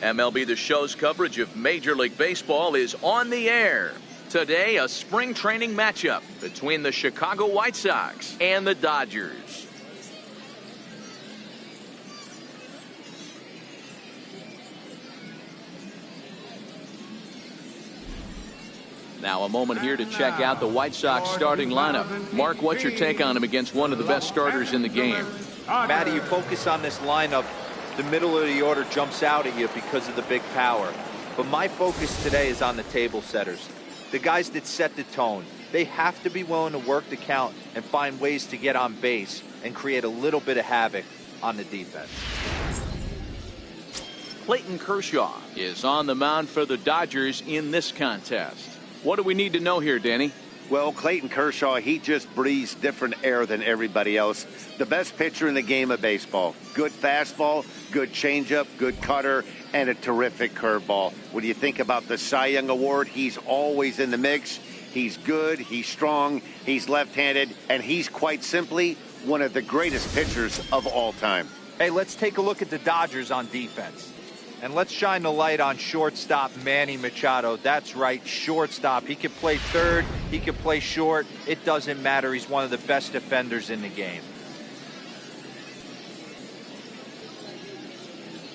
MLB The Show's coverage of Major League Baseball is on the air. Today, a spring training matchup between the Chicago White Sox and the Dodgers. Now a moment here to check out the White Sox starting lineup. Mark, what's your take on him against one of the best starters in the game? Matty, you focus on this lineup, the middle of the order jumps out at you because of the big power. But my focus today is on the table setters, the guys that set the tone. They have to be willing to work the count and find ways to get on base and create a little bit of havoc on the defense. Clayton Kershaw is on the mound for the Dodgers in this contest. What do we need to know here, Danny? Well, Clayton Kershaw, he just breathes different air than everybody else. The best pitcher in the game of baseball. Good fastball, good changeup, good cutter, and a terrific curveball. When you think about the Cy Young Award, he's always in the mix. He's good, he's strong, he's left-handed, and he's quite simply one of the greatest pitchers of all time. Hey, let's take a look at the Dodgers on defense. And let's shine the light on shortstop Manny Machado. That's right, shortstop. He can play third, he can play short. It doesn't matter. He's one of the best defenders in the game.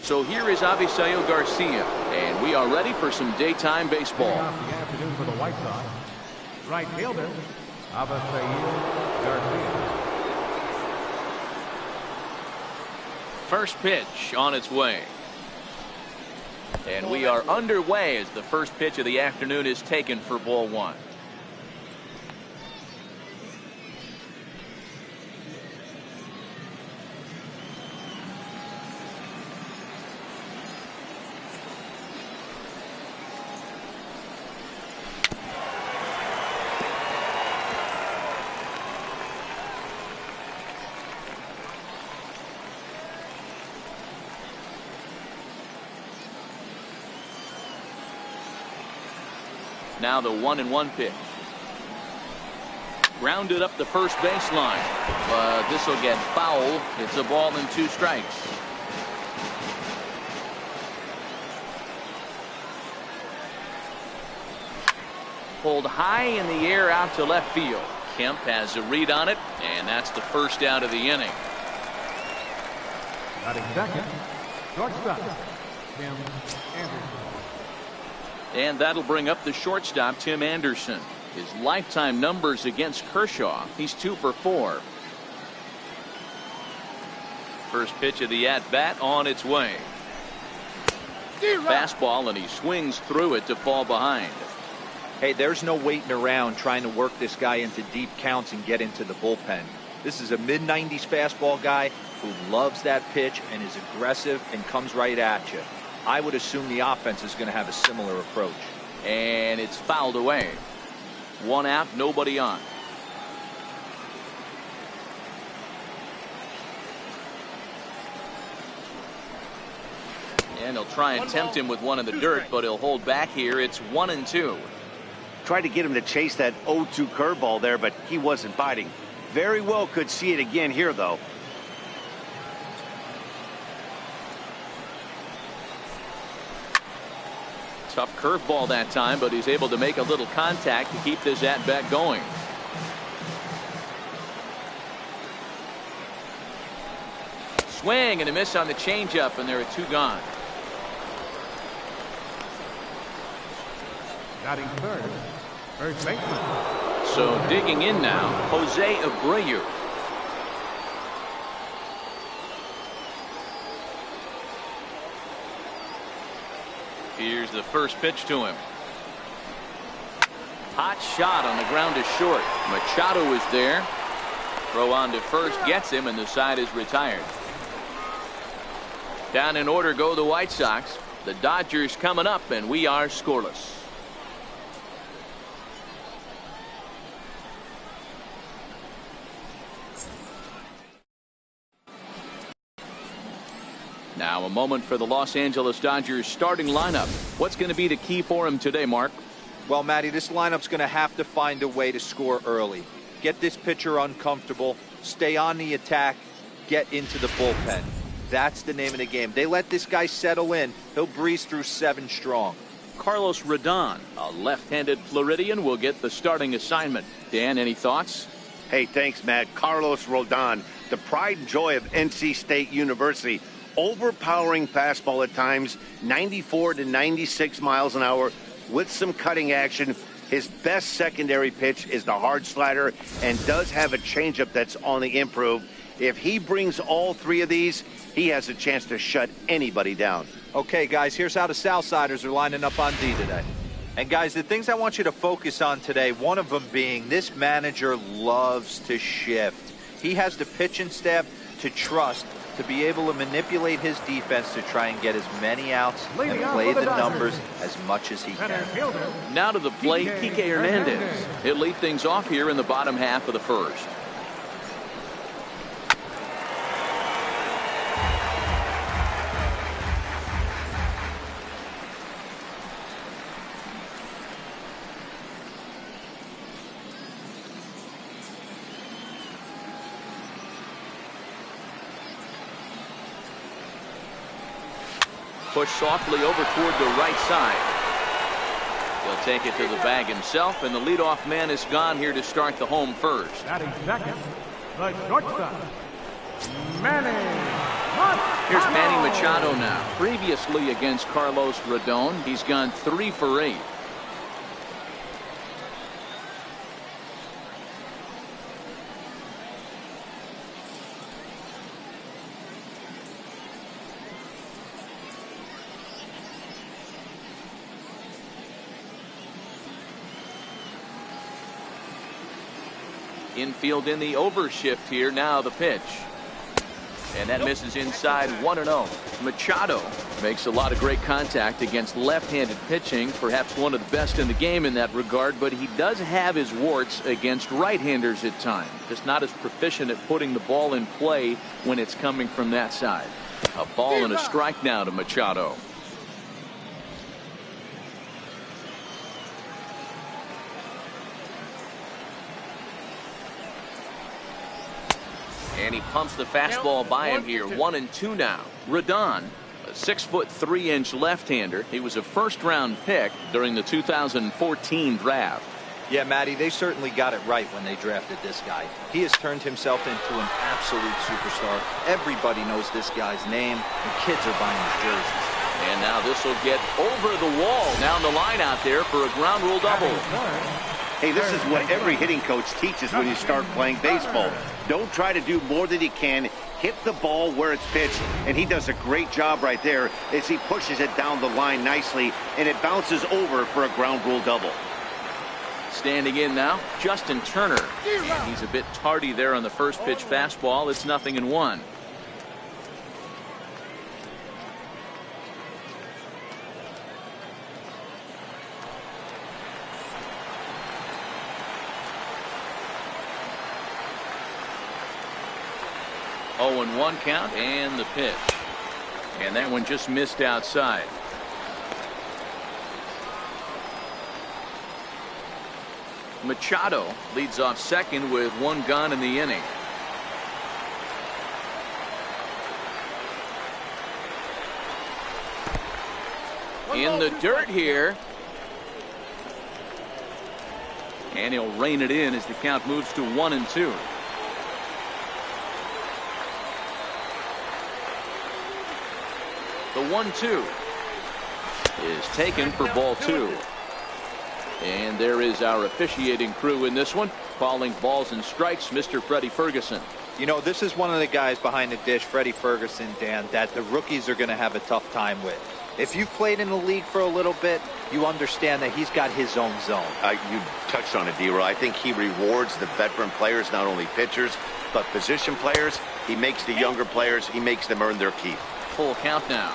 So here is Avisail Garcia, and we are ready for some daytime baseball. The afternoon for the White Sox. Right fielder, Avisail Garcia. First pitch on its way. And we are underway as the first pitch of the afternoon is taken for ball one. Now the 1-1 pitch. Grounded up the first baseline. But this will get foul. It's a ball and 2 strikes. Pulled high in the air out to left field. Kemp has a read on it, and that's the first out of the inning. Batting second, shortstop, Tim Anderson. And that'll bring up the shortstop, Tim Anderson. His lifetime numbers against Kershaw, he's 2 for 4. First pitch of the at-bat on its way. Fastball, and he swings through it to fall behind. Hey, there's no waiting around trying to work this guy into deep counts and get into the bullpen. This is a mid-90s fastball guy who loves that pitch and is aggressive and comes right at you. I would assume the offense is going to have a similar approach. And it's fouled away. 1 out, nobody on. And he'll try and tempt him with one in the dirt, but he'll hold back here. It's 1-2. Tried to get him to chase that 0-2 curveball there, but he wasn't biting. Very well could see it again here, though. Tough curveball that time, but he's able to make a little contact to keep this at-bat going. Swing and a miss on the changeup, and there are 2 gone. Batting third, first baseman. So digging in now, Jose Abreu. Here's the first pitch to him. Hot shot on the ground to short. Machado is there. Throw on to first gets him, and the side is retired. Down in order go the White Sox. The Dodgers coming up, and we are scoreless. Now a moment for the Los Angeles Dodgers starting lineup. What's going to be the key for him today, Mark? Well, Matty, this lineup's going to have to find a way to score early. Get this pitcher uncomfortable, stay on the attack, get into the bullpen. That's the name of the game. They let this guy settle in. He'll breeze through 7 strong. Carlos Rodon, a left-handed Floridian, will get the starting assignment. Dan, any thoughts? Hey, thanks, Matt. Carlos Rodon, the pride and joy of NC State University. Overpowering fastball at times, 94 to 96 miles an hour with some cutting action. His best secondary pitch is the hard slider and does have a changeup that's on the improve. If he brings all 3 of these, he has a chance to shut anybody down. Okay, guys, here's how the Southsiders are lining up on D today. And, guys, the things I want you to focus on today, one of them being this manager loves to shift. He has the pitching staff to trust to be able to manipulate his defense to try and get as many outs and play the numbers as much as he can. Now to the plate, Kike Hernandez. He'll lead things off here in the bottom half of the first. Push softly over toward the right side. He'll take it to the bag himself, and the leadoff man is gone here to start the home first. Batting second, the shortstop, Manny Machado. Here's Manny Machado now. Previously against Carlos Rodon, he's gone 3 for 8. Infield in the overshift here. Now the pitch. And that misses inside 1-0. Machado makes a lot of great contact against left-handed pitching. Perhaps one of the best in the game in that regard. But he does have his warts against right-handers at times. Just not as proficient at putting the ball in play when it's coming from that side. A ball and a strike now to Machado. And he pumps the fastball by him here. 1-2 now. Rodon, a 6'3" left-hander. He was a first-round pick during the 2014 draft. Yeah, Matty, they certainly got it right when they drafted this guy. He has turned himself into an absolute superstar. Everybody knows this guy's name, and kids are buying his jerseys. And now this will get over the wall down the line out there for a ground rule double. Hey, this is what every hitting coach teaches when you start playing baseball. Don't try to do more than you can. Hit the ball where it's pitched, and he does a great job right there as he pushes it down the line nicely, and it bounces over for a ground rule double. Standing in now, Justin Turner. And he's a bit tardy there on the first pitch fastball. It's 0-1. Oh, and 1 count, and the pitch. And that one just missed outside. Machado leads off second with 1 gone in the inning. In the dirt here. And he'll rein it in as the count moves to 1-2. The 1-2 is taken for ball 2. And there is our officiating crew in this one, calling balls and strikes, Mr. Freddie Ferguson. You know, this is one of the guys behind the dish, Freddie Ferguson, Dan, that the rookies are going to have a tough time with. If you've played in the league for a little bit, you understand that he's got his own zone. You touched on it, D-Roy. I think he rewards the veteran players, not only pitchers, but position players. He makes the younger players, he makes them earn their keep. Full count now.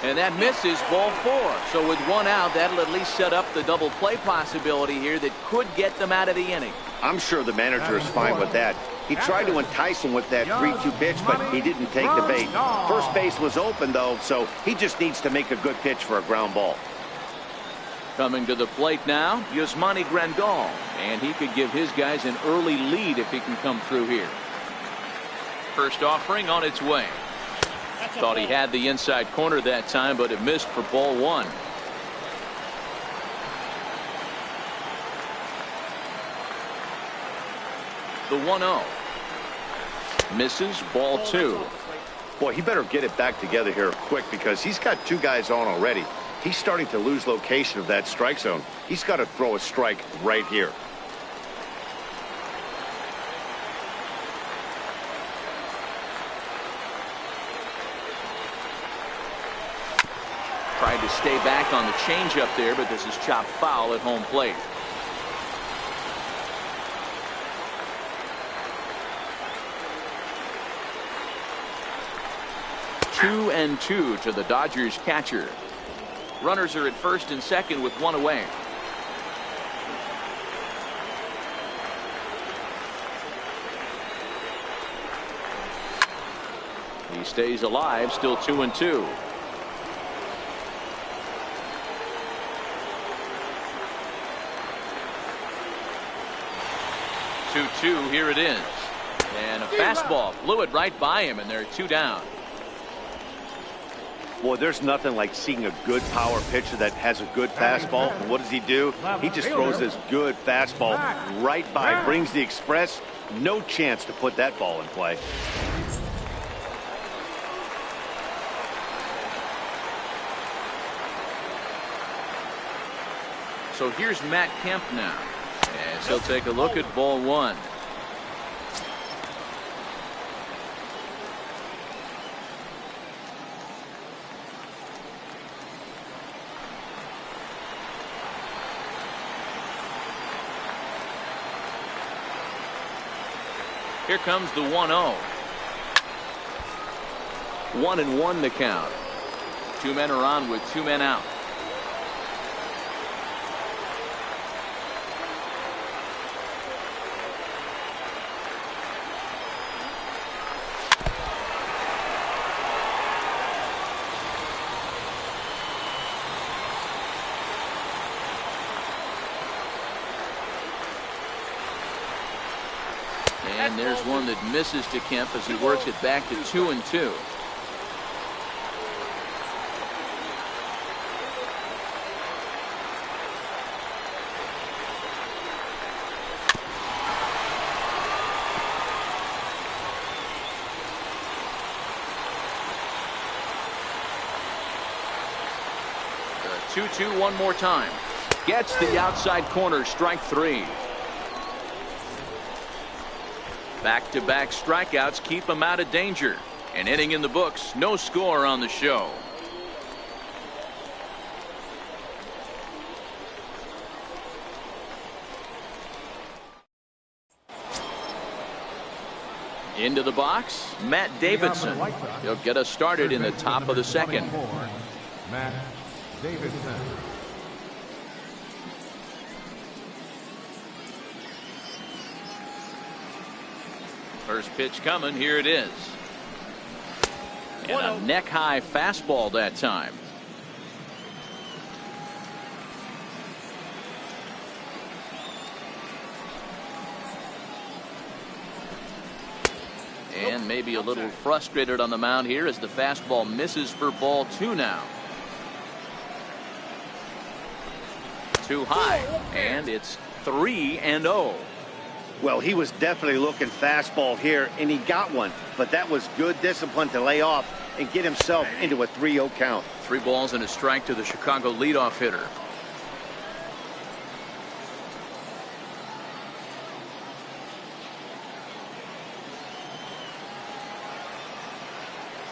And that misses, ball 4. So with 1 out, that'll at least set up the double play possibility here that could get them out of the inning. I'm sure the manager is fine with that. He tried to entice him with that 3-2 pitch, but he didn't take the bait. First base was open, though, so he just needs to make a good pitch for a ground ball. Coming to the plate now, Yasmani Grandal. And he could give his guys an early lead if he can come through here. First offering on its way. Thought he had the inside corner that time, but it missed for ball 1. The 1-0. Misses, ball 2. Boy, he better get it back together here quick because he's got 2 guys on already. He's starting to lose location of that strike zone. He's got to throw a strike right here. Tried to stay back on the changeup there, but this is chopped foul at home plate. Two and 2 to the Dodgers catcher. Runners are at first and second with 1 away. He stays alive, still 2 and 2. Here it is. And a fastball blew it right by him, and they're 2 down. Boy, there's nothing like seeing a good power pitcher that has a good fastball. And what does he do? He just throws this good fastball right by, brings the express. No chance to put that ball in play. So here's Matt Kemp now. And he'll take a look at ball 1. Here comes the 1-0. 1-1 the count. 2 men are on with 2 men out. And there's one that misses to Kemp as he works it back to 2 and 2. The 2-2 one more time. Gets the outside corner, strike 3. Back-to-back strikeouts keep him out of danger. An inning in the books, no score on the show. Into the box, Matt Davidson. He'll get us started in the top of the second. Matt Davidson. First pitch coming, here it is. And a neck-high fastball that time. And maybe a little frustrated on the mound here as the fastball misses for ball 2 now. Too high, and it's 3-0. Well, he was definitely looking fastball here, and he got one. But that was good discipline to lay off and get himself into a 3-0 count. 3 balls and a strike to the Chicago leadoff hitter.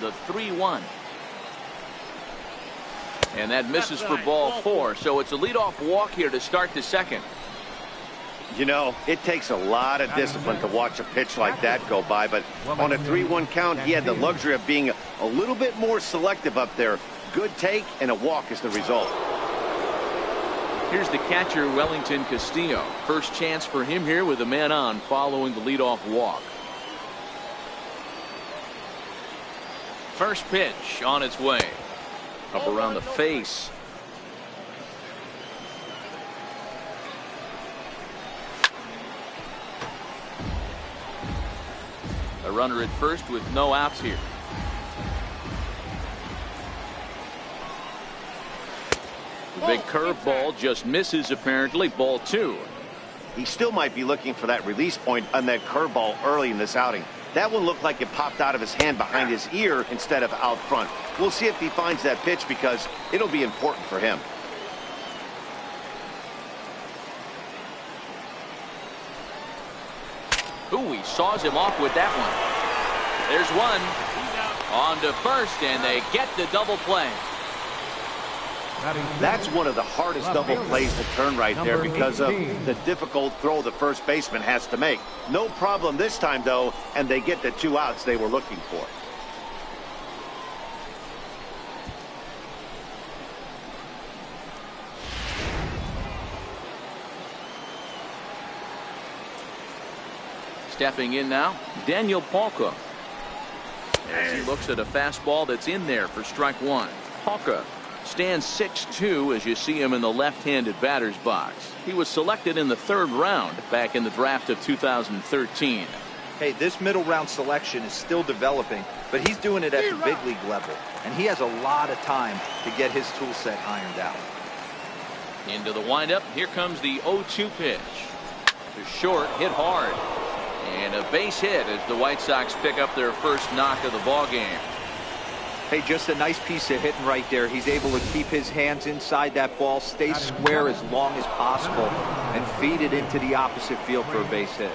The 3-1. And that misses for ball 4. So it's a leadoff walk here to start the second. You know, it takes a lot of discipline to watch a pitch like that go by, but on a 3-1 count, he had the luxury of being a little bit more selective up there. Good take and a walk is the result. Here's the catcher, Wellington Castillo. First chance for him here with a man on following the leadoff walk. First pitch on its way. Up around the face. A runner at first with no outs here. The big curveball just misses apparently. Ball 2. He still might be looking for that release point on that curveball early in this outing. That one looked like it popped out of his hand behind his ear instead of out front. We'll see if he finds that pitch because it'll be important for him. Ooh, he saws him off with that one. There's one. On to first, and they get the double play. That's one of the hardest double plays to turn right there because of the difficult throw the first baseman has to make. No problem this time, though, and they get the 2 outs they were looking for. Stepping in now, Daniel Palka. As he looks at a fastball that's in there for strike 1. Palka stands 6'2" as you see him in the left-handed batter's box. He was selected in the 3rd round back in the draft of 2013. Hey, this middle round selection is still developing, but he's doing it at the big league level, and he has a lot of time to get his tool set ironed out. Into the windup. Here comes the 0-2 pitch. To short, hit hard. And a base hit as the White Sox pick up their first knock of the ball game. Hey, just a nice piece of hitting right there. He's able to keep his hands inside that ball, stay square as long as possible, and feed it into the opposite field for a base hit.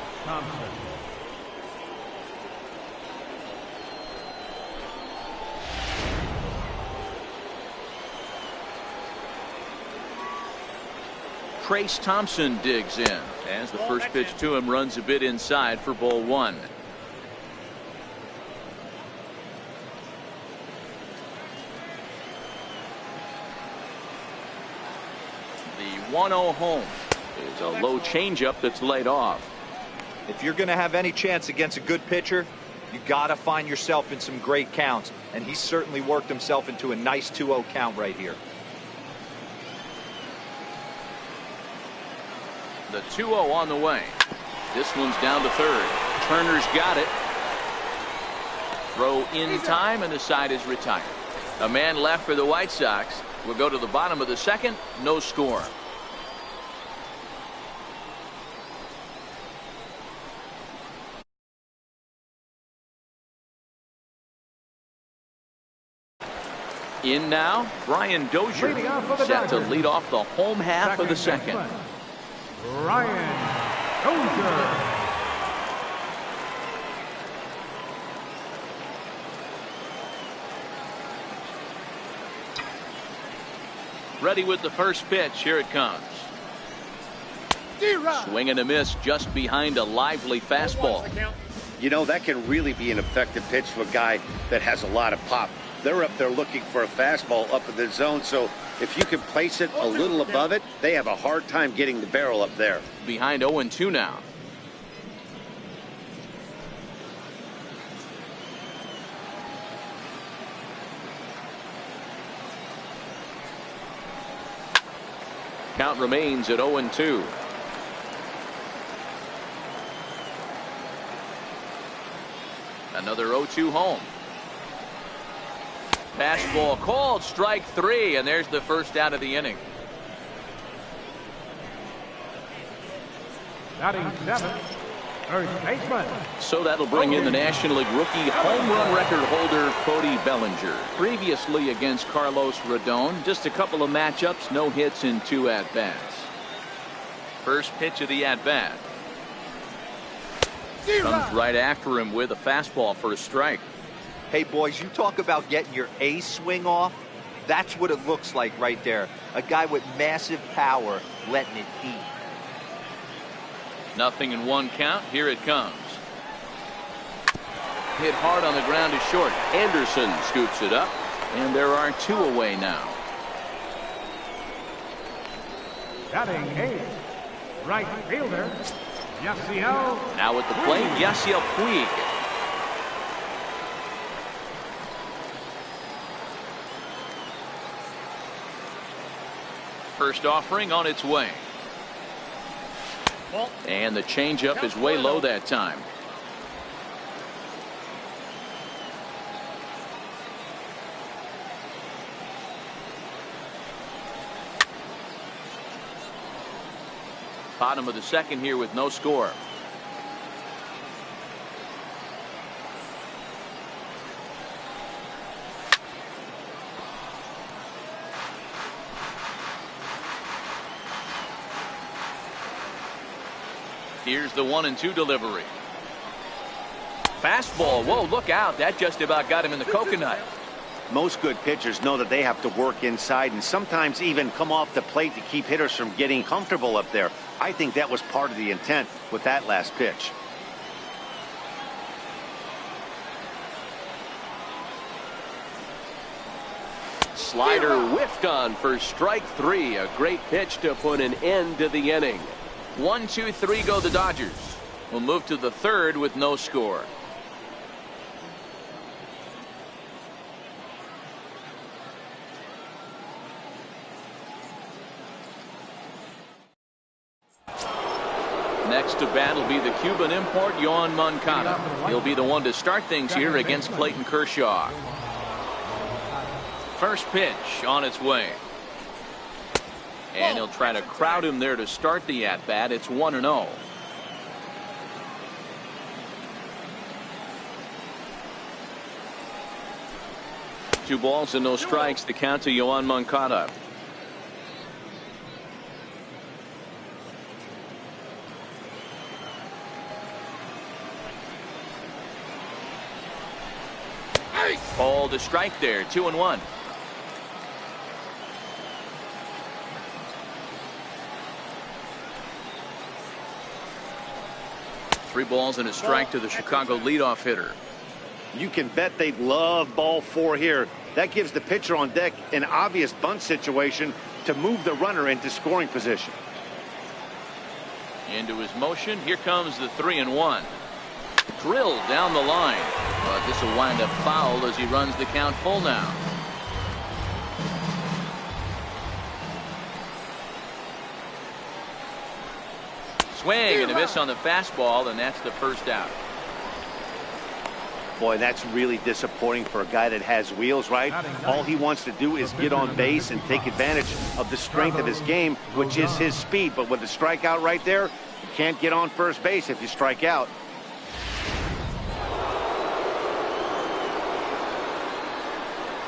Trace Thompson digs in as the first pitch to him runs a bit inside for ball 1. The 1-0 home is a low changeup that's laid off. If you're going to have any chance against a good pitcher, you got to find yourself in some great counts, and he certainly worked himself into a nice 2-0 count right here. The 2-0 on the way. This one's down to 3rd. Turner's got it. Throw in time, and the side is retired. A man left for the White Sox. We'll go to the bottom of the 2nd. No score. In now, Brian Dozier set to lead off the home half of the 2nd. Brian Dozier. Ready with the first pitch. Here it comes. Swing and a miss just behind a lively fastball. You know, that can really be an effective pitch to a guy that has a lot of pop. They're up there looking for a fastball up in the zone, so if you can place it a little above it, they have a hard time getting the barrel up there. Behind 0-2 now. Count remains at 0-2. Another 0-2 home. Fastball called, strike 3, and there's the first out of the inning. Batting 7th, first baseman. So that'll bring in the National League rookie home run record holder Cody Bellinger. Previously against Carlos Rodon, just a couple of matchups, no hits in 2 at-bats. First pitch of the at-bat. Comes right after him with a fastball for a strike. Hey, boys, you talk about getting your A swing off. That's what it looks like right there. A guy with massive power letting it eat. 0-1 count. Here it comes. Hit hard on the ground is short. Anderson scoops it up, and there are 2 away now. Batting 8, right fielder, Yasiel. Now at the plate, Yasiel Puig. First offering on its way. And the changeup is way low that time. Bottom of the second here with no score. Here's the 1-2 delivery. Fastball. Whoa, look out. That just about got him in the coconut. Most good pitchers know that they have to work inside and sometimes even come off the plate to keep hitters from getting comfortable up there. I think that was part of the intent with that last pitch. Slider whiffed on for strike 3. A great pitch to put an end to the inning. 1, 2, 3 go the Dodgers. We'll move to the third with no score. Next to bat will be the Cuban import, Yoan Moncada. He'll be the one to start things here against Clayton Kershaw. First pitch on its way. And he'll try to crowd him there to start the at-bat. It's 1-0. Two balls and no strikes. The count to Yoan Moncada. Ball to strike there. 2-1. Three balls and a strike to the Chicago leadoff hitter. You can bet they love ball 4 here. That gives the pitcher on deck an obvious bunt situation to move the runner into scoring position. Into his motion. Here comes the 3-1. Drilled down the line. But this will wind up foul as he runs the count full now. Swing and a miss on the fastball, and that's the first out. Boy, that's really disappointing for a guy that has wheels, right? All he wants to do is get on base and take advantage of the strength of his game, which is his speed. But with the strikeout right there, you can't get on first base if you strike out.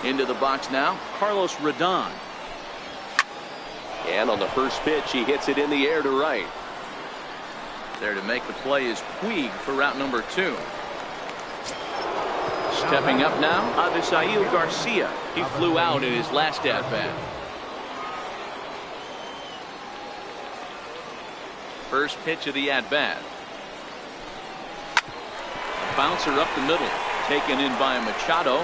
Into the box now, Carlos Rodon. And on the first pitch, he hits it in the air to right. There to make the play is Puig for route number 2. Stepping up now, Avisail Garcia. He flew out in his last at-bat. First pitch of the at-bat. Bouncer up the middle. Taken in by Machado.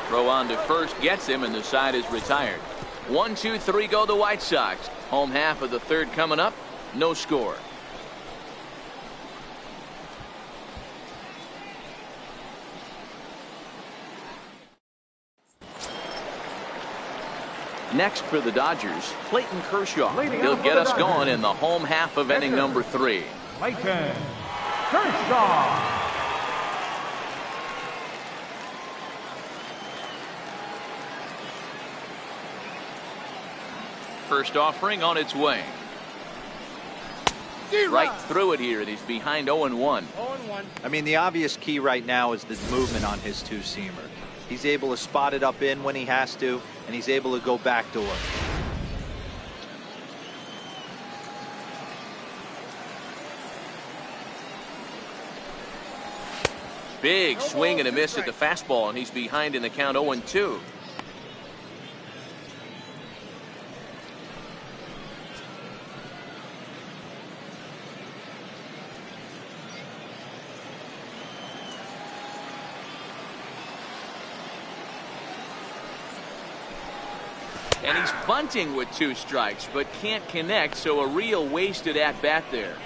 Throw on to first gets him, and the side is retired. 1, 2, 3 go the White Sox. Home half of the third coming up. No score. Next for the Dodgers, Clayton Kershaw. He'll get us going in the home half of inning number 3. Clayton Kershaw. First offering on its way. Right through it here, and he's behind 0-1. I mean, the obvious key right now is the movement on his two-seamer. He's able to spot it up in when he has to, and he's able to go backdoor. Big swing and a miss at the fastball, and he's behind in the count 0-2. And he's bunting with 2 strikes, but can't connect, so a real wasted at-bat there.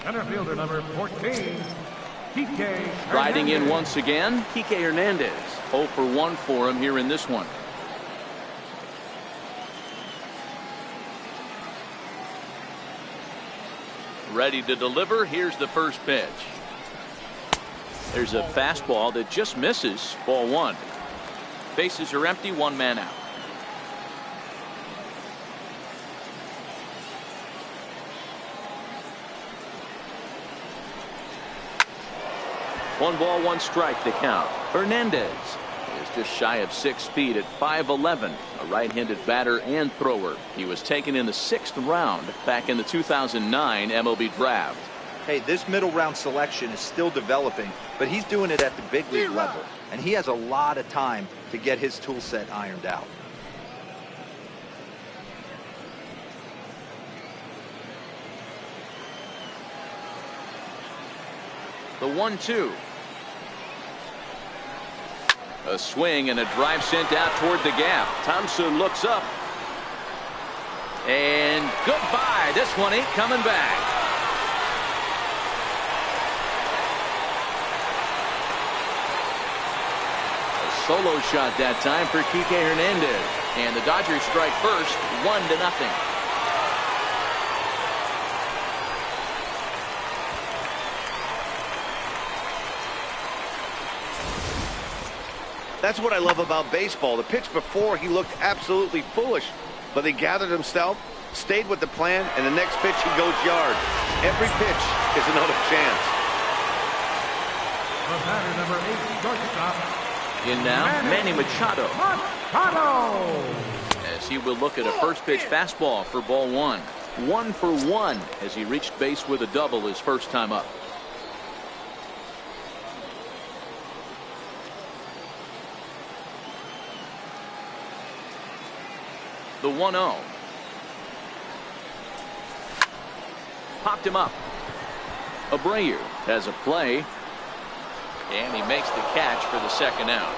Center fielder number 14, Kike. Riding in Hernandez. once again, Kike Hernandez. 0 for 1 for him here in this one. Ready to deliver. Here's the first pitch. There's a fastball that just misses. Ball 1. Bases are empty. 1 man out. One ball, 1 strike to count. Hernandez is just shy of 6 feet at 5'11", a right-handed batter and thrower. He was taken in the 6th round back in the 2009 MLB draft. Hey, this middle round selection is still developing, but he's doing it at the big league level, and he has a lot of time to get his tool set ironed out. The 1-2. A swing and a drive sent out toward the gap. Thompson looks up. And goodbye. This one ain't coming back. A solo shot that time for Kike Hernandez. And the Dodgers strike first, 1-0. That's what I love about baseball. The pitch before, he looked absolutely foolish, but he gathered himself, stayed with the plan, and the next pitch he goes yard. Every pitch is another chance. The batter number 8, shortstop. In now, Manny Machado. Machado. As he will look at a first pitch fastball for ball 1. 1 for 1 as he reached base with a double his first time up. The 1-0. Popped him up. Abreu has a play. And he makes the catch for the 2nd out.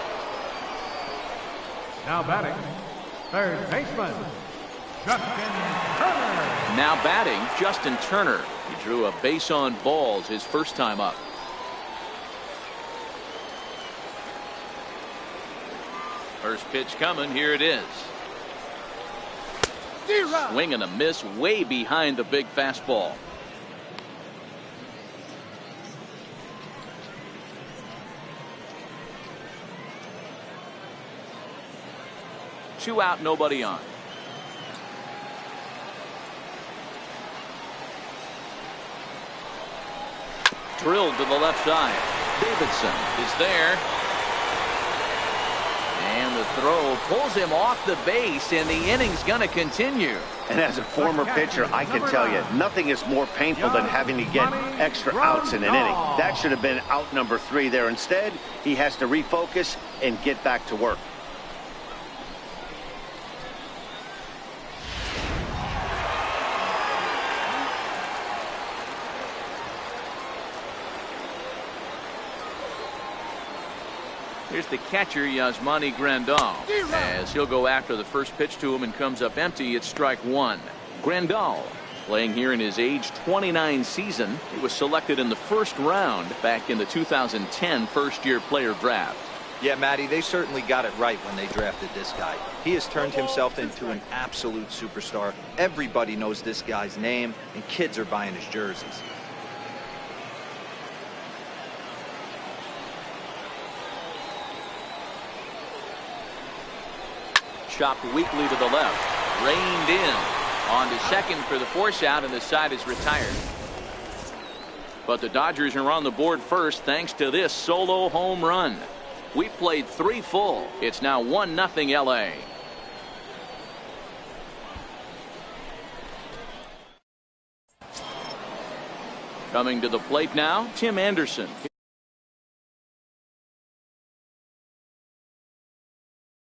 Now batting, third baseman, Justin Turner. Now batting, Justin Turner. He drew a base on balls his first time up. First pitch coming. Here it is. Swing and a miss way behind the big fastball. Two out, nobody on. Drilled to the left side. Davidson is there. And the throw pulls him off the base, and the inning's going to continue. And as a former pitcher, I can tell you, nothing is more painful than having to get extra outs in an inning. That should have been out number 3 there. Instead, he has to refocus and get back to work. Here's the catcher, Yasmani Grandal, as he'll go after the first pitch to him and comes up empty. It's strike 1. Grandal playing here in his age 29 season. He was selected in the 1st round back in the 2010 first-year player draft. Yeah, Matty, they certainly got it right when they drafted this guy. He has turned himself into an absolute superstar. Everybody knows this guy's name, and kids are buying his jerseys. Chopped weakly to the left. Reined in. On to second for the force out, and the side is retired. But the Dodgers are on the board first thanks to this solo home run. We played 3 full. It's now 1-0 LA. Coming to the plate now, Tim Anderson.